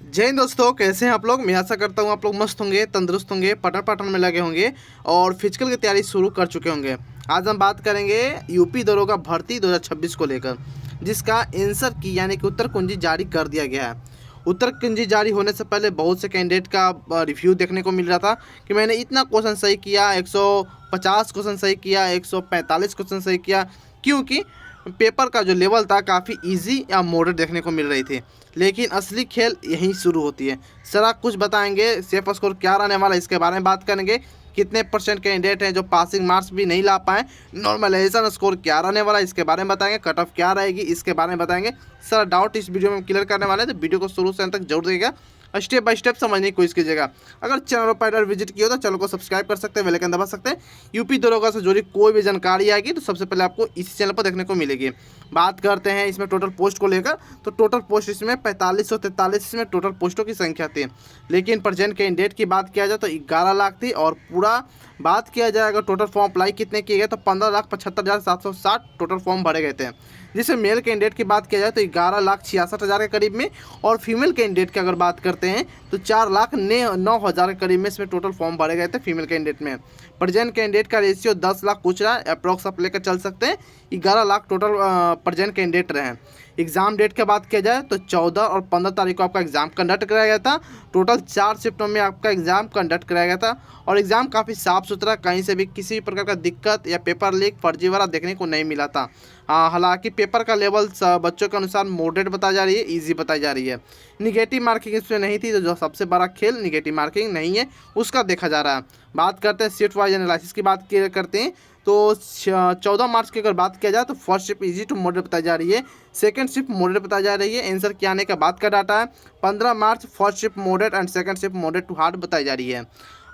जय हिंद दोस्तों, कैसे हैं आप लोग। मैं आशा करता हूँ आप लोग मस्त होंगे, तंदुरुस्त होंगे, पठन पाठन में लगे होंगे और फिजिकल की तैयारी शुरू कर चुके होंगे। आज हम बात करेंगे यूपी दरोगा भर्ती 2026 को लेकर, जिसका आंसर की यानी कि उत्तर कुंजी जारी कर दिया गया है। उत्तर कुंजी जारी होने से पहले बहुत से कैंडिडेट का रिव्यू देखने को मिल रहा था कि मैंने इतना क्वेश्चन सही किया, 150 क्वेश्चन सही किया, 145 क्वेश्चन सही किया, क्योंकि पेपर का जो लेवल था काफ़ी इजी या मॉडरेट देखने को मिल रही थी। लेकिन असली खेल यहीं शुरू होती है। सर कुछ बताएंगे सेफ स्कोर क्या रहने वाला है, इसके बारे में बात करेंगे। कितने परसेंट कैंडिडेट हैं जो पासिंग मार्क्स भी नहीं ला पाए, नॉर्मलाइजेशन स्कोर क्या रहने वाला है इसके बारे में बताएंगे, कट ऑफ क्या रहेगी इसके बारे में बताएंगे। सर डाउट इस वीडियो में क्लियर करने वाले हैं, तो वीडियो को शुरू से अंत तक जरूर देखिएगा, स्टेप बाय स्टेप समझने की कोशिश कीजिएगा। अगर चैनल पर पहले विजिट किया हो तो चैनल को सब्सक्राइब कर सकते हैं, बेल आइकन दबा सकते हैं। यूपी दरोगा से जुड़ी कोई भी जानकारी आएगी तो सबसे पहले आपको इसी चैनल पर देखने को मिलेगी। बात करते हैं इसमें टोटल पोस्ट को लेकर, तो टोटल पोस्ट इसमें 4543 इसमें टोटल पोस्टों की संख्या थी। लेकिन प्रेजेंट कैंडिडेट की बात किया जाए तो 11 लाख थी, और पूरा बात किया जाए अगर टोटल फॉर्म अप्लाई कितने किए गए तो 15,75,760 टोटल फॉर्म भरे गए थे। जिसमें मेल कैंडिडेट की बात किया जाए तो 11,66,000 के करीब में, और फीमेल कैंडिडेट की अगर बात करते हैं तो 4,09,000 के करीब में इसमें टोटल फॉर्म भरे गए थे फीमेल कैंडिडेट में। प्रेजेंट कैंडिडेट का रेशियो 10 लाख कुछ रहा है, अप्रॉक्स आप लेकर चल सकते हैं। 11 लाख टोटल प्रेजेंट कैंडिडेट रहे हैं। एग्ज़ाम डेट की बात किया जाए तो 14 और 15 तारीख को आपका एग्ज़ाम कंडक्ट कराया गया था। टोटल 4 शिफ्टों में आपका एग्ज़ाम कंडक्ट कराया गया था, और एग्ज़ाम काफ़ी साफ़ सुथरा, कहीं से भी किसी भी प्रकार का दिक्कत या पेपर लीक फर्जीवाड़ा देखने को नहीं मिला था। हालांकि पेपर का लेवल बच्चों के अनुसार मॉडरेट बताई जा रही है, ईजी बताई जा रही है। निगेटिव मार्किंग इसमें नहीं थी, तो जो सबसे बड़ा खेल निगेटिव मार्किंग नहीं है उसका देखा जा रहा है। बात करते हैं शिफ्ट वाइज एनालिसिस की बात करते हैं, तो 14 मार्च की अगर बात किया जाए तो first shift easy to moderate बताई जा रही है, सेकंड शिफ्ट मॉडरेट बताई जा रही है। आंसर क्या आने का बात का डाटा है 15 मार्च first shift moderate and second shift moderate to hard बताई जा रही है।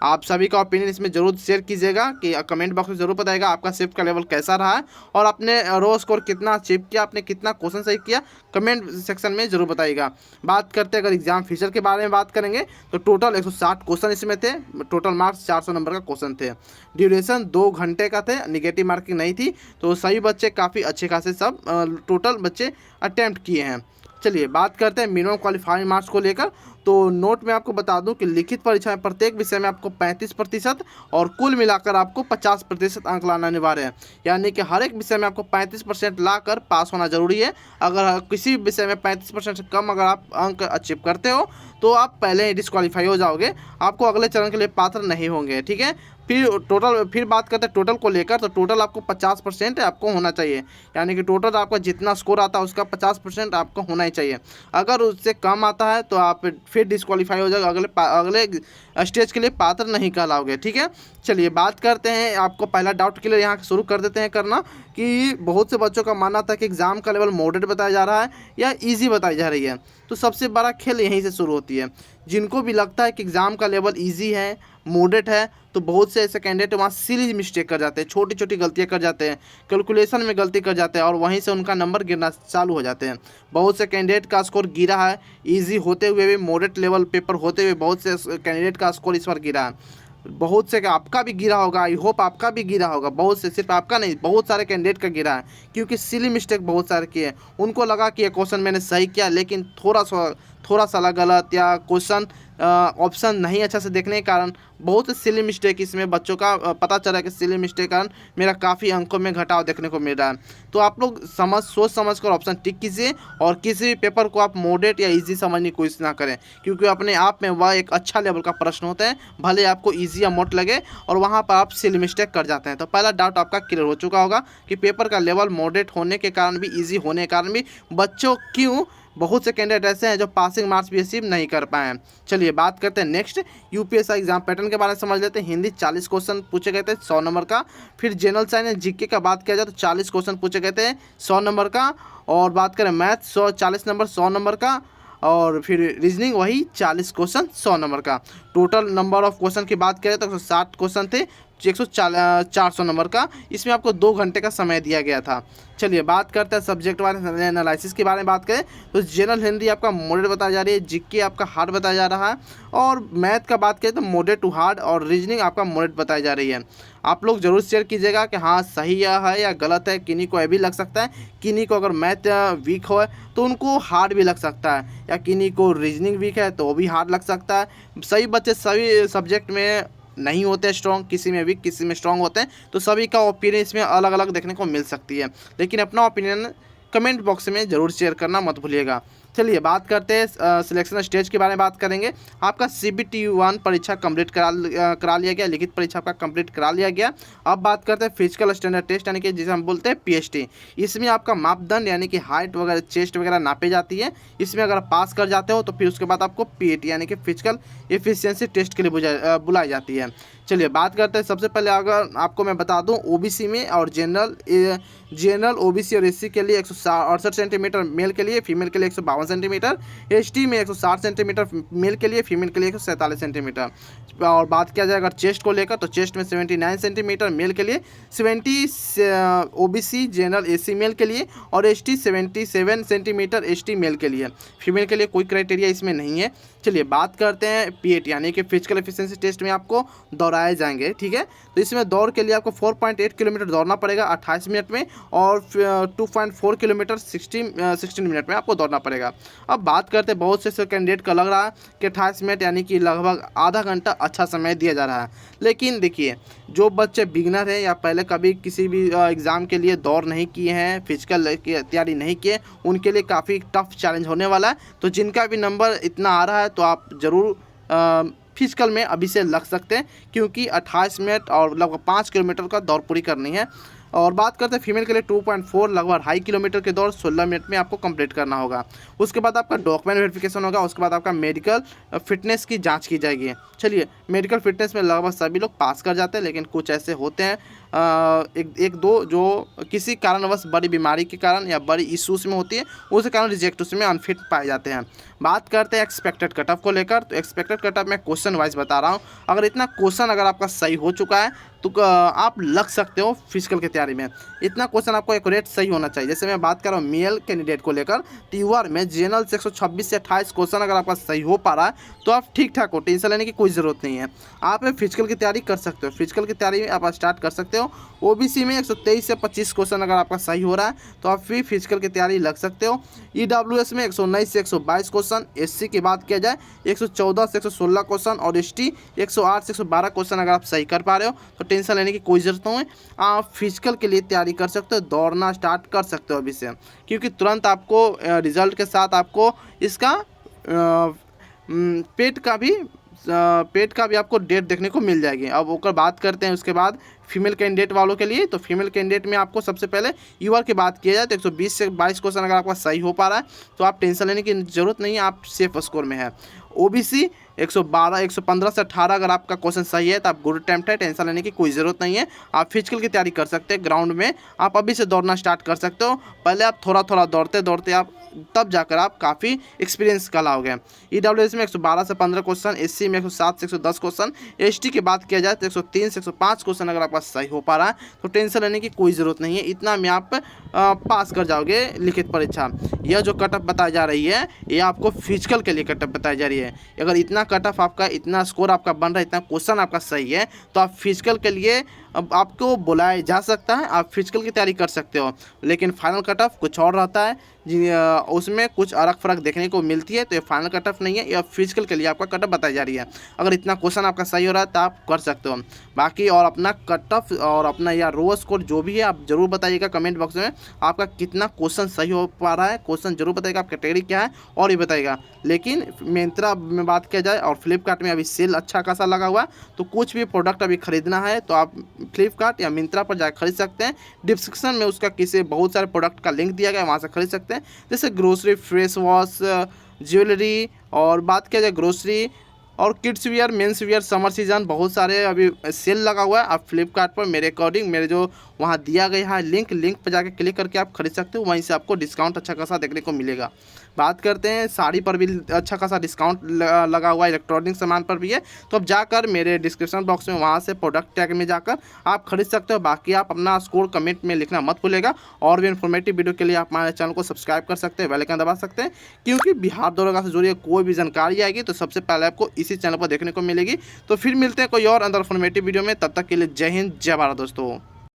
आप सभी का ओपिनियन इसमें जरूर शेयर कीजिएगा, कि कमेंट बॉक्स में जरूर बताइएगा आपका शिफ्ट का लेवल कैसा रहा है, और आपने रो स्कोर कितना अचीव किया, आपने कितना क्वेश्चन सही किया, कमेंट सेक्शन में जरूर बताइएगा। बात करते हैं अगर एग्जाम फीचर के बारे में बात करेंगे तो टोटल 160 क्वेश्चन इसमें थे, टोटल मार्क्स 400 नंबर का क्वेश्चन थे, ड्यूरेशन 2 घंटे का थे, निगेटिव मार्किंग नहीं थी, तो सभी बच्चे काफ़ी अच्छे खासे सब टोटल बच्चे अटैम्प्ट किए हैं। चलिए बात करते हैं मिनिमम क्वालिफाइंग मार्क्स को लेकर, तो नोट में आपको बता दूं कि लिखित परीक्षा में प्रत्येक विषय में आपको 35% और कुल मिलाकर आपको 50% अंक लाना अनिवार्य है। यानी कि हर एक विषय में आपको 35% लाकर पास होना जरूरी है। अगर किसी विषय में 35% से कम अगर आप अंक अचीव करते हो तो आप पहले ही डिस्क्वालीफाई हो जाओगे, आपको अगले चरण के लिए पात्र नहीं होंगे। ठीक है, फिर बात करते हैं टोटल को लेकर, तो टोटल आपको 50% आपको होना चाहिए, यानी कि टोटल आपका जितना स्कोर आता है उसका 50% आपको होना ही चाहिए। अगर उससे कम आता है तो आप फिर डिस्क्वालीफाई हो जाएगा, अगले स्टेज के लिए पात्र नहीं कहलाओगे। ठीक है, चलिए बात करते हैं, आपको पहला डाउट क्लियर यहाँ शुरू कर देते हैं करना, कि बहुत से बच्चों का मानना था कि एग्ज़ाम का लेवल मॉडरेट बताया जा रहा है या ईजी बताई जा रही है। तो सबसे बड़ा खेल यहीं से शुरू होती है। जिनको भी लगता है कि एग्ज़ाम का लेवल ईजी है, मॉडरेट है, तो बहुत से ऐसे कैंडिडेट वहाँ सिली मिस्टेक कर जाते हैं, छोटी छोटी गलतियाँ कर जाते हैं, कैलकुलेशन में गलती कर जाते हैं, और वहीं से उनका नंबर गिरना चालू हो जाते हैं। बहुत से कैंडिडेट का स्कोर गिरा है, इजी होते हुए भी, मॉडरेट लेवल पेपर होते हुए बहुत से कैंडिडेट का स्कोर इस बार गिरा है। बहुत से का आपका भी गिरा होगा, आई होप आपका भी गिरा होगा, बहुत से, सिर्फ आपका नहीं, बहुत सारे कैंडिडेट का गिरा है, क्योंकि सिली मिस्टेक बहुत सारे किए। उनको लगा कि ये क्वेश्चन मैंने सही किया, लेकिन थोड़ा सा गलत, या क्वेश्चन ऑप्शन नहीं अच्छा से देखने के कारण बहुत सिली मिस्टेक इसमें बच्चों का पता चला कि सिली मिस्टेक कारण मेरा काफ़ी अंकों में घटाव देखने को मिल रहा है। तो आप लोग सोच समझ कर ऑप्शन टिक कीजिए, और किसी भी पेपर को आप मॉडरेट या इजी समझने की कोशिश ना करें, क्योंकि अपने आप में वह एक अच्छा लेवल का प्रश्न होता है, भले आपको ईजी या मोट लगे, और वहाँ पर आप सिली मिस्टेक कर जाते हैं। तो पहला डाउट आपका क्लियर हो चुका होगा कि पेपर का लेवल मॉडरेट होने के कारण भी, ईजी होने के कारण भी बच्चों क्यों बहुत से कैंडिडेट ऐसे हैं जो पासिंग मार्क्स भी अचीव नहीं कर पाए हैं। चलिए बात करते हैं नेक्स्ट यूपीएससी एग्जाम पैटर्न के बारे में समझ लेते हैं। हिंदी 40 क्वेश्चन पूछे गए थे 100 नंबर का, फिर जनरल साइंस एंड जीके का बात किया जाए तो 40 क्वेश्चन पूछे गए थे 100 नंबर का, और बात करें मैथ 40 नंबर 100 नंबर का, और फिर रीजनिंग वही 40 क्वेश्चन 100 नंबर का। टोटल नंबर ऑफ क्वेश्चन की बात करें तो 160 क्वेश्चन थे, 400 नंबर का। इसमें आपको 2 घंटे का समय दिया गया था। चलिए बात करते हैं सब्जेक्ट वाइज एनालिसिस के बारे में। बात करें तो जनरल हिंदी आपका मॉडरेट बताया जा रही है, जीके आपका हार्ड बताया जा रहा है, और मैथ का बात करें तो मॉडरेट टू हार्ड, और रीजनिंग आपका मॉडरेट बताई जा रही है। आप लोग जरूर शेयर कीजिएगा कि हाँ सही है या गलत है। किन्हीं को ये भी लग सकता है, किन्हीं को अगर मैथ वीक हो तो उनको हार्ड भी लग सकता है, या किन्हीं को रीजनिंग वीक है तो वो भी हार्ड लग सकता है। सभी बच्चे सभी सब्जेक्ट में नहीं होते स्ट्रॉन्ग, किसी में वीक किसी में स्ट्रॉन्ग होते हैं, तो सभी का ओपिनियन इसमें अलग अलग देखने को मिल सकती है। लेकिन अपना ओपिनियन कमेंट बॉक्स में ज़रूर शेयर करना मत भूलिएगा। चलिए बात करते हैं सिलेक्शन स्टेज के बारे में बात करेंगे। आपका CBT-1 परीक्षा कंप्लीट करा लिया गया, लिखित परीक्षा आपका कंप्लीट करा लिया गया। अब बात करते हैं फिजिकल स्टैंडर्ड टेस्ट, यानी कि जिसे हम बोलते हैं PST। इसमें आपका मापदंड यानी कि हाइट वगैरह, चेस्ट वगैरह नापी जाती है। इसमें अगर पास कर जाते हो तो फिर उसके बाद आपको PAT यानी कि फिजिकल एफिशिएंसी टेस्ट के लिए बुलाई जाती है। चलिए बात करते हैं। सबसे पहले अगर आपको मैं बता दूं, OBC में और जनरल OBC और SC के लिए 168 सेंटीमीटर मेल के लिए, फीमेल के लिए 152 सेंटीमीटर, ST में 160 सेंटीमीटर मेल के लिए, फीमेल के लिए 147 सेंटीमीटर। और बात किया जाए अगर चेस्ट को लेकर तो चेस्ट में 79 सेंटीमीटर मेल के लिए, 70 OBC जनरल SC मेल के लिए, और ST 77 सेंटीमीटर ST मेल के लिए। फीमेल के लिए कोई क्राइटेरिया इसमें नहीं है। चलिए बात करते हैं PAT यानी कि फिजिकल एफिशिएंसी टेस्ट में आपको दौड़ाए जाएंगे, ठीक है। तो इसमें दौड़ के लिए आपको 4.8 किलोमीटर दौड़ना पड़ेगा 28 मिनट में, और 2.4 किलोमीटर 16 मिनट में आपको दौड़ना पड़ेगा। अब बात करते हैं, बहुत से कैंडिडेट का लग रहा है कि 28 मिनट यानी कि लगभग आधा घंटा अच्छा समय दिया जा रहा है। लेकिन देखिए, जो बच्चे बिगनर हैं या पहले कभी किसी भी एग्ज़ाम के लिए दौड़ नहीं किए हैं, फिजिकल की तैयारी नहीं किए, उनके लिए काफ़ी टफ चैलेंज होने वाला है। तो जिनका भी नंबर इतना आ रहा है तो आप ज़रूर फिजिकल में अभी से लग सकते हैं, क्योंकि 28 मिनट और लगभग 5 किलोमीटर का दौड़ पूरी करनी है। और बात करते हैं फीमेल के लिए 2.4 लगभग 2.5 किलोमीटर की दौड़ 16 मिनट में आपको कंप्लीट करना होगा। उसके बाद आपका डॉक्यूमेंट वेरिफिकेशन होगा, उसके बाद आपका मेडिकल फिटनेस की जांच की जाएगी। चलिए, मेडिकल फिटनेस में लगभग सभी लोग पास कर जाते हैं, लेकिन कुछ ऐसे होते हैं एक दो जो किसी कारणवश बड़ी बीमारी के कारण या बड़ी इश्यूज में होती है, उस कारण रिजेक्ट उसमें अनफिट पाए जाते हैं। बात करते हैं एक्सपेक्टेड कटऑफ को लेकर, तो एक्सपेक्टेड कटऑफ मैं क्वेश्चन वाइज बता रहा हूँ। अगर इतना क्वेश्चन अगर आपका सही हो चुका है तो आप लग सकते हो फिजिकल की तैयारी में। इतना क्वेश्चन आपको एक्यूरेट सही होना चाहिए। जैसे मैं बात कर रहा हूँ मेल कैंडिडेट को लेकर, TOR में जनरल से 126 से 28 क्वेश्चन अगर आपका सही हो पा रहा है तो आप ठीक ठाक हो, टेंशन लेने की कोई ज़रूरत नहीं है। आप फिजिकल की तैयारी कर सकते हो, फिजिकल की तैयारी आप स्टार्ट कर सकते हो। OBC में 123 से 25 क्वेश्चन अगर आपका सही हो रहा है तो आप भी फिजिकल की तैयारी लग सकते हो। EWS में 119 से 122 क्वेश्चन, SC की बात किया जाए 114 से 116 क्वेश्चन, और ST 108 से 112 क्वेश्चन अगर आप सही कर पा रहे हो तो टेंशन लेने की कोई ज़रूरत नहीं है। आप फिजिकल के लिए तैयारी कर सकते हो, दौड़ना स्टार्ट कर सकते हो अभी से, क्योंकि तुरंत आपको रिजल्ट के साथ आपको इसका पेट का भी आपको डेट देखने को मिल जाएगी। अब ऊपर बात करते हैं उसके बाद फीमेल कैंडिडेट वालों के लिए। तो फीमेल कैंडिडेट में आपको सबसे पहले यूआर की बात किया जाए तो 120 से 22 क्वेश्चन अगर आपका सही हो पा रहा है तो आप टेंशन लेने की ज़रूरत नहीं है, आप सेफ स्कोर में है। OBC 112 115 से 18 अगर आपका क्वेश्चन सही है तो आप गुड अटेम्प्ट है, टेंशन लेने की कोई ज़रूरत नहीं है। आप फिजिकल की तैयारी कर सकते हैं, ग्राउंड में आप अभी से दौड़ना स्टार्ट कर सकते हो। पहले आप थोड़ा थोड़ा दौड़ते दौड़ते आप तब जाकर आप काफ़ी एक्सपीरियंस का लाओगे। EWS में 112 से 15 क्वेश्चन, SC में 107 से 110 क्वेश्चन, ST की बात किया जाए तो 103 से 105 क्वेश्चन अगर आपका सही हो पा रहा है तो टेंशन लेने की कोई ज़रूरत नहीं है, इतना में आप पास कर जाओगे लिखित परीक्षा। यह जो कट ऑफ बताई जा रही है ये आपको फिजिकल के लिए कट ऑफ बताई जा रही है। अगर इतना कट ऑफ आपका, इतना स्कोर आपका बन रहा है, इतना क्वेश्चन आपका सही है तो आप फिजिकल के लिए अब आपको बुलाया जा सकता है, आप फिजिकल की तैयारी कर सकते हो। लेकिन फाइनल कट ऑफ कुछ और रहता है, उसमें कुछ अलग फ़र्क देखने को मिलती है। तो ये फाइनल कट ऑफ नहीं है, यह फिजिकल के लिए आपका कट ऑफ बताई जा रही है। अगर इतना क्वेश्चन आपका सही हो रहा है तो आप कर सकते हो। बाकी और अपना कट ऑफ और अपना या रो स्कोर जो भी है आप ज़रूर बताइएगा कमेंट बॉक्स में, आपका कितना क्वेश्चन सही हो पा रहा है। क्वेश्चन जरूर बताइएगा, आप कैटेगरी क्या है और ये बताइएगा। लेकिन मिंत्रा में बात किया जाए और फ्लिपकार्ट में अभी सेल अच्छा खासा लगा हुआ है, तो कुछ भी प्रोडक्ट अभी खरीदना है तो आप फ्लिपकार्ट या मिंत्रा पर जाकर खरीद सकते हैं। डिस्क्रिप्शन में उसका किसी बहुत सारे प्रोडक्ट का लिंक दिया गया है, वहाँ से खरीद सकते हैं। जैसे ग्रोसरी, फेस वॉश, ज्वेलरी, और बात किया जाए ग्रोसरी और kids wear, men's wear, summer season बहुत सारे अभी सेल लगा हुआ है। आप फ्लिपकार्ट पर मेरे अकॉर्डिंग मेरे जो वहाँ दिया गया है लिंक पर जाके क्लिक करके आप खरीद सकते हो, वहीं से आपको डिस्काउंट अच्छा खासा देखने को मिलेगा। बात करते हैं साड़ी पर भी अच्छा खासा डिस्काउंट लगा हुआ है, इलेक्ट्रॉनिक सामान पर भी है। तो अब जाकर मेरे डिस्क्रिप्शन बॉक्स में वहाँ से प्रोडक्ट टैग में जाकर आप खरीद सकते हो। बाकी आप अपना स्कोर कमेंट में लिखना मत भूलेगा। और भी इन्फॉर्मेटिव वीडियो के लिए आप हमारे चैनल को सब्सक्राइब कर सकते हैं, बेल आइकन दबा सकते हैं, क्योंकि बिहार दरोगा से जुड़ी कोई भी जानकारी आएगी तो सबसे पहले आपको इसी चैनल पर देखने को मिलेगी। तो फिर मिलते हैं कोई और अंदर इन्फॉर्मेटिव वीडियो में, तब तक के लिए जय हिंद जय भारत दोस्तों।